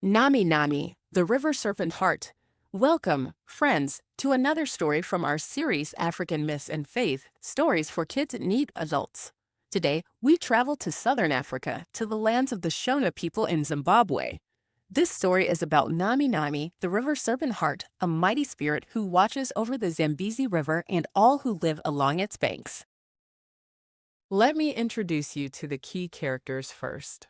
Nyami Nyami, the river serpent heart. Welcome, friends, to another story from our series African Myths and Faith, Stories for Kids and Neat Adults. Today, we travel to southern Africa, to the lands of the Shona people in Zimbabwe. This story is about Nyami Nyami, the river serpent heart, a mighty spirit who watches over the Zambezi River and all who live along its banks. Let me introduce you to the key characters first.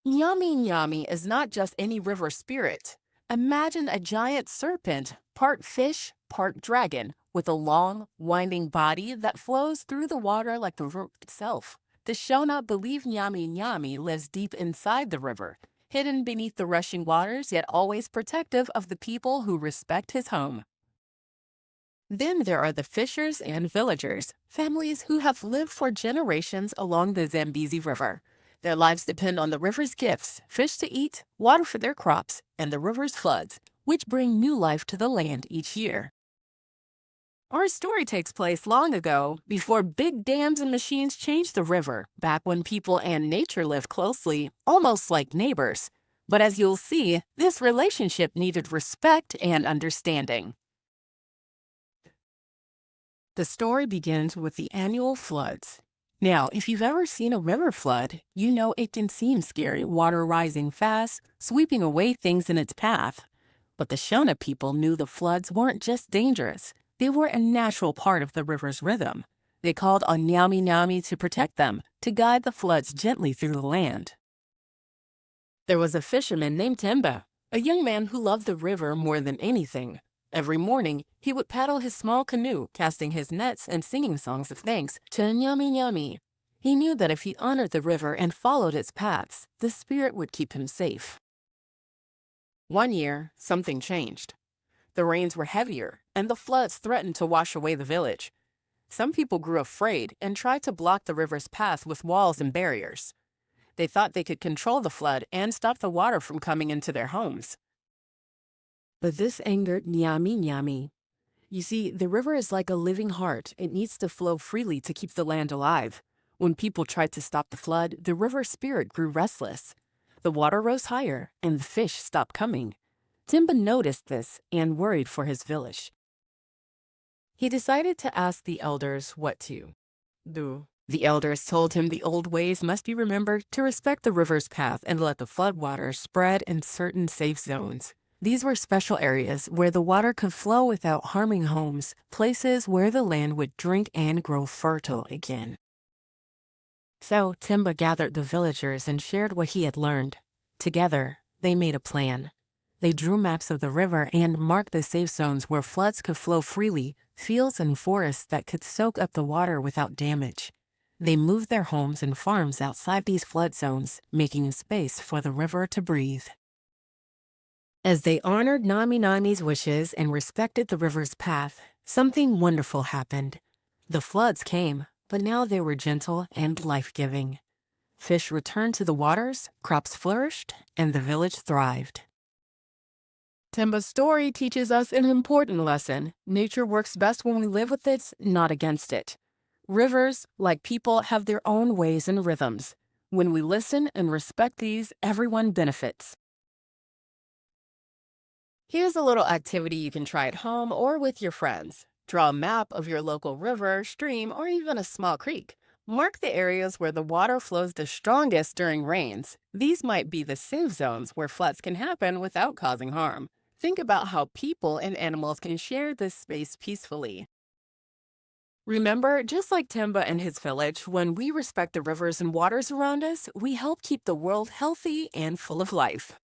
Nyami Nyami is not just any river spirit. Imagine a giant serpent, part fish, part dragon, with a long, winding body that flows through the water like the river itself. The Shona believe Nyami Nyami lives deep inside the river, hidden beneath the rushing waters, yet always protective of the people who respect his home. Then there are the fishers and villagers, families who have lived for generations along the Zambezi River. Their lives depend on the river's gifts, fish to eat, water for their crops, and the river's floods, which bring new life to the land each year. Our story takes place long ago, before big dams and machines changed the river, back when people and nature lived closely, almost like neighbors. But as you'll see, this relationship needed respect and understanding. The story begins with the annual floods. Now, if you've ever seen a river flood, you know it can seem scary, water rising fast, sweeping away things in its path. But the Shona people knew the floods weren't just dangerous. They were a natural part of the river's rhythm. They called on Nyami Nyami to protect them, to guide the floods gently through the land. There was a fisherman named Temba, a young man who loved the river more than anything. Every morning, he would paddle his small canoe, casting his nets and singing songs of thanks to Nyami Nyami. He knew that if he honored the river and followed its paths, the spirit would keep him safe. One year, something changed. The rains were heavier, and the floods threatened to wash away the village. Some people grew afraid and tried to block the river's path with walls and barriers. They thought they could control the flood and stop the water from coming into their homes. But this angered Nyami Nyami. You see, the river is like a living heart. It needs to flow freely to keep the land alive. When people tried to stop the flood, the river spirit grew restless. The water rose higher, and the fish stopped coming. Timba noticed this and worried for his village. He decided to ask the elders what to do. The elders told him the old ways must be remembered to respect the river's path and let the floodwaters spread in certain safe zones. These were special areas where the water could flow without harming homes, places where the land would drink and grow fertile again. So Timba gathered the villagers and shared what he had learned. Together, they made a plan. They drew maps of the river and marked the safe zones where floods could flow freely, fields and forests that could soak up the water without damage. They moved their homes and farms outside these flood zones, making space for the river to breathe. As they honored Nyami Nyami's wishes and respected the river's path, something wonderful happened. The floods came, but now they were gentle and life-giving. Fish returned to the waters, crops flourished, and the village thrived. Timba's story teaches us an important lesson. Nature works best when we live with it, not against it. Rivers, like people, have their own ways and rhythms. When we listen and respect these, everyone benefits. Here's a little activity you can try at home or with your friends. Draw a map of your local river, stream, or even a small creek. Mark the areas where the water flows the strongest during rains. These might be the safe zones where floods can happen without causing harm. Think about how people and animals can share this space peacefully. Remember, just like Timba and his village, when we respect the rivers and waters around us, we help keep the world healthy and full of life.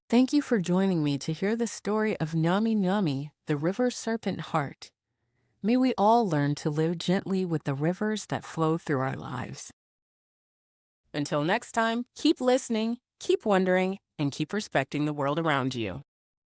Thank you for joining me to hear the story of Nyami Nyami, the river serpent heart. May we all learn to live gently with the rivers that flow through our lives. Until next time, keep listening, keep wondering, and keep respecting the world around you.